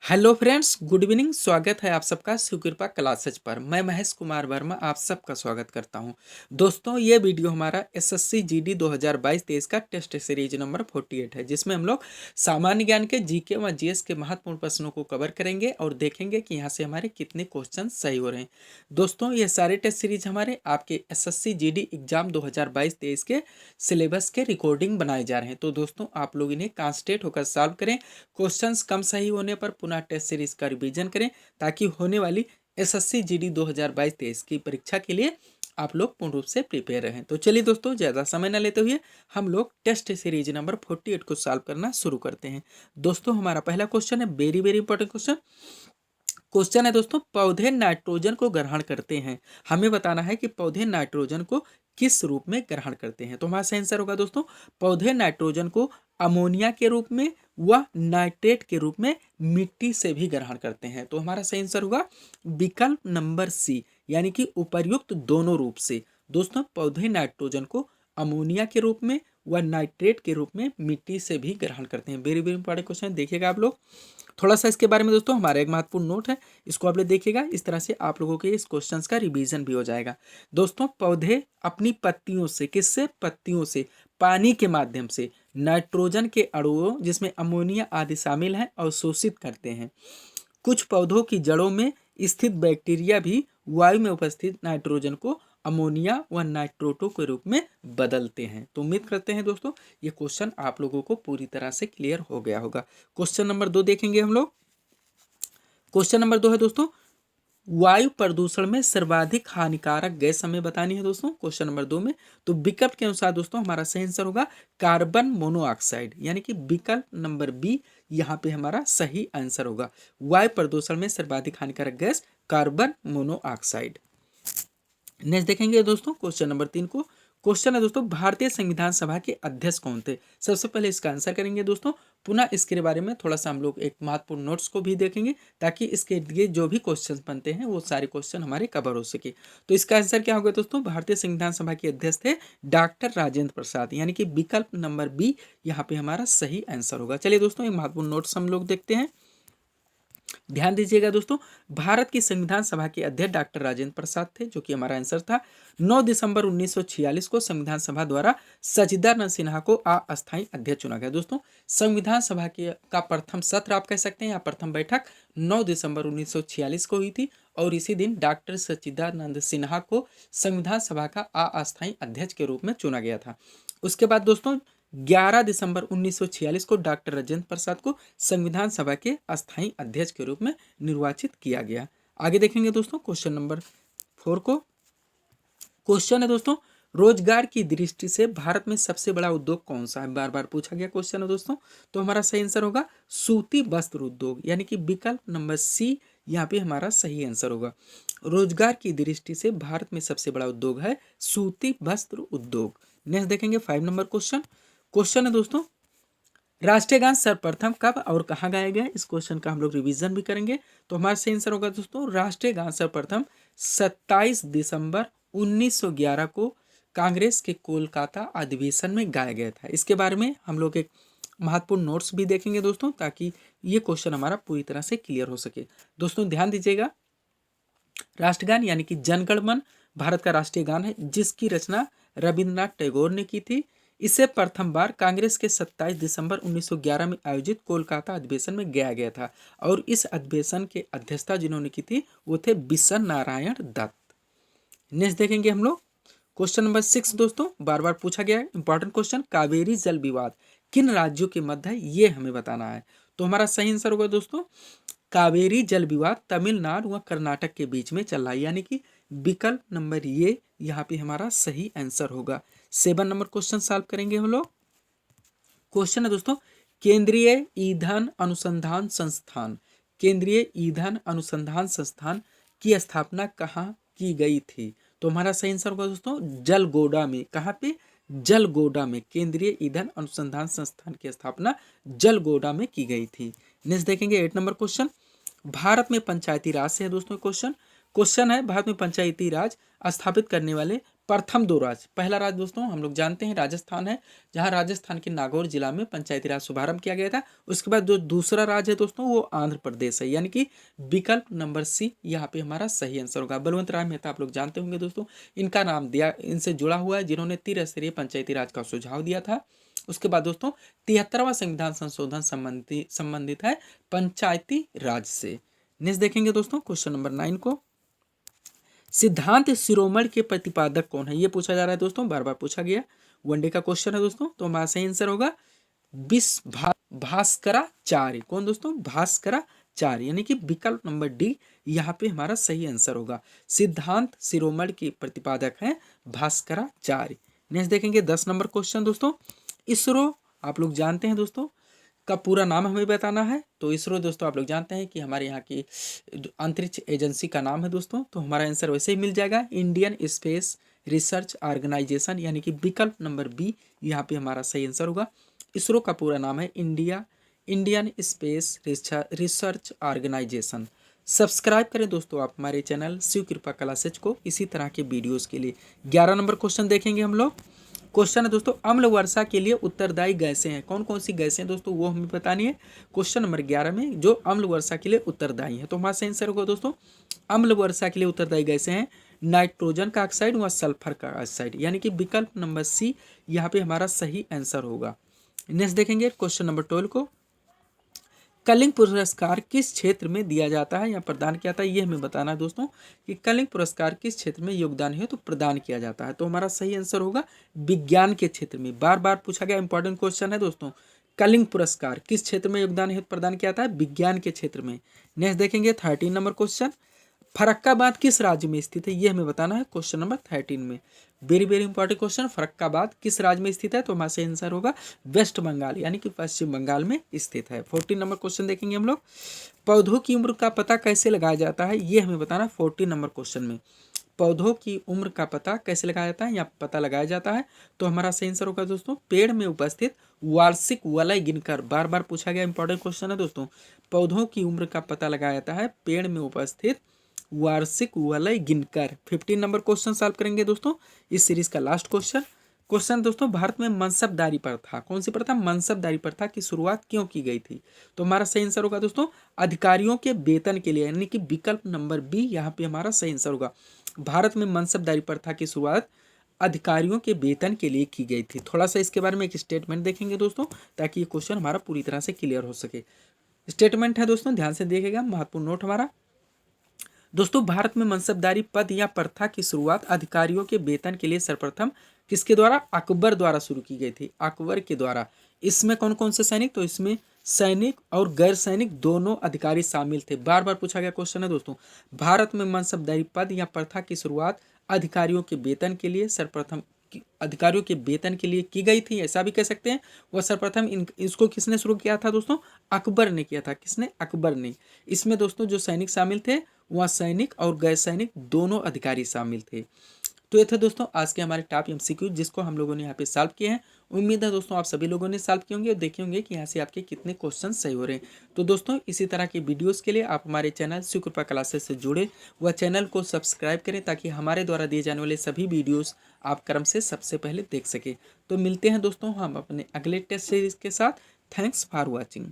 Hello friends, good evening. स्वागत है आप सबका शिवकृपा क्लासेज पर। मैं महेश कुमार वर्मा आप सबका स्वागत करता हूं। दोस्तों, ये वीडियो हमारा एसएससी जीडी 2022-23 का टेस्ट सीरीज नंबर 48 है, जिसमें हम लोग सामान्य ज्ञान के जीके व जीएस के महत्वपूर्ण प्रश्नों को कवर करेंगे और देखेंगे कि यहाँ से हमारे कितने क्वेश्चन सही हो रहे हैं। दोस्तों, ये सारे टेस्ट सीरीज हमारे आपके एसएससी जीडी एग्जाम 2022-23 के सिलेबस के रिकॉर्डिंग बनाए जा रहे हैं। तो दोस्तों, आप लोग इन्हें कॉन्सेंट्रेट होकर सॉल्व करें। क्वेश्चंस कम सही होने पर पुनः टेस्ट सीरीज का रिवीजन करें, ताकि होने वाली एसएससी जीडी 2022-23 की परीक्षा के लिए आप लोग पूर्ण रूप से प्रिपेयर रहें। तो चलिए दोस्तों, ज़्यादा समय न लेते हुए हम लोग टेस्ट सीरीज नंबर 48 को सॉल्व करना शुरू करते हैं। दोस्तों, हमारा पहला क्वेश्चन है very very important question. Question है दोस्तों, पौधे नाइट्रोजन को ग्रहण करते हैं। हमें बताना है कि पौधे नाइट्रोजन को किस रूप में ग्रहण करते हैं। तो हमारा सही आंसर होगा दोस्तों, पौधे नाइट्रोजन को अमोनिया के रूप में व नाइट्रेट के रूप में मिट्टी से भी ग्रहण करते हैं। तो हमारा सही आंसर होगा विकल्प नंबर सी, यानी कि उपर्युक्त दोनों रूप से। दोस्तों, पौधे नाइट्रोजन को अमोनिया के रूप में व नाइट्रेट के रूप में मिट्टी से भी ग्रहण करते हैं। वेरी वेरी इंपॉर्टेंट क्वेश्चन, देखिएगा आप लोग थोड़ा सा इसके बारे में। दोस्तों, हमारा एक महत्वपूर्ण नोट है, इसको आप लोग देखिएगा। इस तरह से आप लोगों के इस क्वेश्चंस का रिवीजन भी हो जाएगा। दोस्तों, पौधे अपनी पत्तियों से, किससे, पत्तियों से पानी के माध्यम से नाइट्रोजन के अणुओं, जिसमें अमोनिया आदि शामिल हैं, अवशोषित करते हैं। कुछ पौधों की जड़ों में स्थित बैक्टीरिया भी वायु में उपस्थित नाइट्रोजन को अमोनिया व नाइट्रोटो के रूप में बदलते हैं। तो उम्मीद करते हैं दोस्तों, ये क्वेश्चन आप लोगों को पूरी तरह से क्लियर हो गया होगा। क्वेश्चन नंबर 2 देखेंगे हम लोग। क्वेश्चन नंबर 2 है दोस्तों, वायु प्रदूषण में सर्वाधिक हानिकारक गैस हमें बतानी है दोस्तों, क्वेश्चन नंबर 2 में। तो विकल्प के अनुसार दोस्तों हमारा सही आंसर होगा कार्बन मोनोऑक्साइड, यानी कि विकल्प नंबर बी यहाँ पे हमारा सही आंसर होगा। वायु प्रदूषण में सर्वाधिक हानिकारक गैस कार्बन मोनोऑक्साइड। नेक्स्ट देखेंगे दोस्तों क्वेश्चन नंबर 3 को। क्वेश्चन है दोस्तों, भारतीय संविधान सभा के अध्यक्ष कौन थे। सबसे पहले इसका आंसर करेंगे दोस्तों, पुनः इसके बारे में थोड़ा सा हम लोग एक महत्वपूर्ण नोट्स को भी देखेंगे, ताकि इसके लिए जो भी क्वेश्चन बनते हैं वो सारे क्वेश्चन हमारे कवर हो सके। तो इसका आंसर क्या होगा दोस्तों, भारतीय संविधान सभा के अध्यक्ष थे डॉक्टर राजेंद्र प्रसाद, यानी कि विकल्प नंबर बी यहाँ पे हमारा सही आंसर होगा। चलिए दोस्तों, एक महत्वपूर्ण नोट्स हम लोग देखते हैं। ध्यान दीजिएगा दोस्तों, भारत की संविधान सभा के अध्यक्ष डॉक्टर राजेंद्र प्रसाद थे, जो कि हमारा आंसर था। 9 दिसंबर 1946 को संविधान सभा द्वारा सचिदानंद सिन्हा को अस्थायी अध्यक्ष चुना गया। दोस्तों, संविधान सभा का प्रथम सत्र आप कह सकते हैं या प्रथम बैठक 9 दिसंबर 1946 को हुई थी, और इसी दिन डॉक्टर सचिदानंद सिन्हा को संविधान सभा का अस्थायी अध्यक्ष के रूप में चुना गया था। उसके बाद दोस्तों 11 दिसंबर 1946 को डॉक्टर राजेंद्र प्रसाद को संविधान सभा के अस्थायी अध्यक्ष के रूप में निर्वाचित किया गया। आगे देखेंगे दोस्तों क्वेश्चन नंबर 4 को। क्वेश्चन है दोस्तों, रोजगार की दृष्टि से भारत में सबसे बड़ा उद्योग कौन सा है। बार बार पूछा गया क्वेश्चन है दोस्तों, तो हमारा सही आंसर होगा सूती वस्त्र उद्योग, यानी कि विकल्प नंबर सी यहाँ पे हमारा सही आंसर होगा। रोजगार की दृष्टि से भारत में सबसे बड़ा उद्योग है सूती वस्त्र उद्योग। नेक्स्ट देखेंगे 5 नंबर क्वेश्चन। क्वेश्चन है दोस्तों, राष्ट्रीय गान सर्वप्रथम कब और कहाँ गाया गया। इस क्वेश्चन का हम लोग रिवीजन भी करेंगे। तो हमारा सही आंसर होगा दोस्तों, राष्ट्रीय गान सर्वप्रथम 27 दिसंबर 1911 को कांग्रेस के कोलकाता अधिवेशन में गाया गया था। इसके बारे में हम लोग एक महत्वपूर्ण नोट्स भी देखेंगे दोस्तों, ताकि ये क्वेश्चन हमारा पूरी तरह से क्लियर हो सके। दोस्तों ध्यान दीजिएगा, राष्ट्रगान यानी कि जनगण मन भारत का राष्ट्रीय गान है, जिसकी रचना रविंद्रनाथ टैगोर ने की थी। इसे प्रथम बार कांग्रेस के 27 दिसंबर 1911 में आयोजित कोलकाता अधिवेशन में गाया गया था, और इस अधिवेशन के अध्यक्षता जिन्होंने की थी वो थे बिशन नारायण दत्त। नेक्स्ट देखेंगे हम लोग क्वेश्चन नंबर 6 दोस्तों, बार बार पूछा गया है इंपॉर्टेंट क्वेश्चन, कावेरी जल विवाद किन राज्यों के मध्य है, ये हमें बताना है। तो हमारा सही आंसर होगा दोस्तों, कावेरी जल विवाद तमिलनाडु व कर्नाटक के बीच में चल रहा है, यानी कि विकल्प नंबर ये यहाँ पे हमारा सही आंसर होगा। 7 नंबर क्वेश्चन सॉल्व करेंगे हम लोग। क्वेश्चन है दोस्तों, केंद्रीय ईंधन अनुसंधान संस्थान, केंद्रीय ईंधन अनुसंधान संस्थान की स्थापना कहाँ की गई थी। तो हमारा सही आंसर होगा दोस्तों, जलगोड़ा में। कहाँ पे, जलगोड़ा में केंद्रीय ईंधन अनुसंधान संस्थान की स्थापना जलगोड़ा में की गई थी। नेक्स्ट देखेंगे 8 नंबर क्वेश्चन, भारत में पंचायती राज से है दोस्तों क्वेश्चन। क्वेश्चन है, भारत में पंचायती राज स्थापित करने वाले प्रथम दो राज्य, पहला राज्य दोस्तों हम लोग जानते हैं राजस्थान है, जहां राजस्थान के नागौर जिला में पंचायती राज शुभारंभ किया गया था। उसके बाद जो दूसरा राज्य है दोस्तों वो आंध्र प्रदेश है, यानी कि विकल्प नंबर सी यहाँ पे हमारा सही आंसर होगा। बलवंत राय मेहता आप लोग जानते होंगे दोस्तों, इनका नाम दिया इनसे जुड़ा हुआ है, जिन्होंने त्रिस्तरीय पंचायती राज का सुझाव दिया था। उसके बाद दोस्तों 73वां संविधान संशोधन संबंधित है पंचायती राज से। नेक्स्ट देखेंगे दोस्तों क्वेश्चन नंबर 9 को। सिद्धांत शिरोमणि के प्रतिपादक कौन है, ये पूछा जा रहा है दोस्तों, बार बार पूछा गया, वनडे का क्वेश्चन है दोस्तों। तो हमारा सही आंसर होगा भास्कराचार्य। कौन दोस्तों, भास्कराचार्य, यानी कि विकल्प नंबर डी यहाँ पे हमारा सही आंसर होगा। सिद्धांत शिरोमणि के प्रतिपादक हैं भास्कराचार्य। नेक्स्ट देखेंगे 10 नंबर क्वेश्चन दोस्तों। इसरो आप लोग जानते हैं दोस्तों का पूरा नाम हमें बताना है। तो इसरो दोस्तों आप लोग जानते हैं कि हमारे यहाँ की अंतरिक्ष एजेंसी का नाम है दोस्तों। तो हमारा आंसर वैसे ही मिल जाएगा, इंडियन स्पेस रिसर्च ऑर्गेनाइजेशन, यानी कि विकल्प नंबर बी यहाँ पे हमारा सही आंसर होगा। इसरो का पूरा नाम है Indian space research organisation. Subscribe करें दोस्तों आप हमारे चैनल शिव कृपा क्लासेज को इसी तरह के वीडियोस के लिए। 11 नंबर क्वेश्चन देखेंगे हम लोग। क्वेश्चन है दोस्तों, अम्ल वर्षा के लिए उत्तरदायी गैसें हैं। कौन कौन सी गैसें दोस्तों वो हमें बतानी है क्वेश्चन नंबर 11 में, जो अम्ल वर्षा के लिए उत्तरदायी है। तो हमारा सही आंसर होगा दोस्तों, अम्ल वर्षा के लिए उत्तरदायी गैसें हैं नाइट्रोजन का ऑक्साइड व सल्फर का ऑक्साइड, यानी कि विकल्प नंबर सी यहाँ पे हमारा सही आंसर होगा। नेक्स्ट देखेंगे क्वेश्चन नंबर 12 को। कलिंग पुरस्कार किस क्षेत्र में दिया जाता है या प्रदान किया जाता है, ये हमें बताना है दोस्तों कि कलिंग पुरस्कार किस क्षेत्र में योगदान है तो प्रदान किया जाता है। तो हमारा सही आंसर होगा विज्ञान के क्षेत्र में। बार बार पूछा गया इंपॉर्टेंट क्वेश्चन है दोस्तों, कलिंग पुरस्कार किस क्षेत्र में योगदान है प्रदान किया जाता है, विज्ञान के क्षेत्र में। नेक्स्ट देखेंगे 13 नंबर क्वेश्चन। फरक्काबाद किस राज्य में स्थित है, ये हमें बताना है क्वेश्चन नंबर 13 में। Very very important question, Farrukhabad किस राज्य में स्थित है, तो हमारा सही आंसर होगा वेस्ट बंगाल, यानी कि पश्चिम बंगाल में स्थित है। 14 नंबर क्वेश्चन देखेंगे हम लोग। पौधों की उम्र का पता कैसे लगाया जाता है, ये हमें बताना 14 नंबर क्वेश्चन में। पौधों की उम्र का पता कैसे लगाया जाता है या पता लगाया जाता है, तो हमारा सही आंसर होगा दोस्तों पेड़ में उपस्थित वार्षिक वलय गिनकर। बार बार पूछा गया इंपॉर्टेंट क्वेश्चन है दोस्तों, पौधों की उम्र का पता लगाया जाता है पेड़ में उपस्थित वार्षिक वलय गिनकर। 15 नंबर क्वेश्चन सॉल्व करेंगे दोस्तों, इस सीरीज का लास्ट क्वेश्चन दोस्तों, भारत में मनसबदारी प्रथा, कौन सी प्रथा, मनसबदारी प्रथा की शुरुआत क्यों की गई थी। तो हमारा सही आंसर होगा दोस्तों अधिकारियों के वेतन के लिए, यानी कि विकल्प नंबर बी यहाँ पे हमारा सही आंसर होगा। भारत में मनसबदारी प्रथा की शुरुआत अधिकारियों के वेतन के लिए की गई थी। थोड़ा सा इसके बारे में एक स्टेटमेंट देखेंगे दोस्तों, ताकि ये क्वेश्चन हमारा पूरी तरह से क्लियर हो सके। स्टेटमेंट है दोस्तों, ध्यान से देखिएगा, महत्वपूर्ण नोट हमारा। दोस्तों भारत में मनसबदारी पद या प्रथा की शुरुआत अधिकारियों के वेतन के लिए सर्वप्रथम किसके द्वारा, अकबर द्वारा शुरू की गई थी, अकबर के द्वारा। इसमें कौन कौन से सैनिक, तो इसमें सैनिक और गैर सैनिक दोनों अधिकारी शामिल थे। बार बार पूछा गया क्वेश्चन है दोस्तों, भारत में मनसबदारी पद या प्रथा की शुरुआत अधिकारियों के वेतन के लिए सर्वप्रथम अधिकारियों के वेतन के लिए की गई थी, ऐसा भी कह सकते हैं। वह सर्वप्रथम इसको किसने शुरू किया था दोस्तों, अकबर ने किया था। किसने, अकबर ने। इसमें दोस्तों जो सैनिक शामिल थे वहाँ सैनिक और गैर सैनिक दोनों अधिकारी शामिल थे। तो ये थे दोस्तों आज के हमारे टॉप एमसीक्यू, जिसको हम लोगों ने यहाँ पे सॉल्व किए हैं। उम्मीद है दोस्तों आप सभी लोगों ने सॉल्व किए होंगे और देखे होंगे कि यहाँ से आपके कितने क्वेश्चन सही हो रहे हैं। तो दोस्तों इसी तरह के वीडियोस के लिए आप हमारे चैनल शिव कृपा क्लासेस से जुड़े व चैनल को सब्सक्राइब करें, ताकि हमारे द्वारा दिए जाने वाले सभी वीडियोस आप क्रम से सबसे पहले देख सके। तो मिलते हैं दोस्तों हम अपने अगले टेस्ट सीरीज के साथ। Thanks for watching.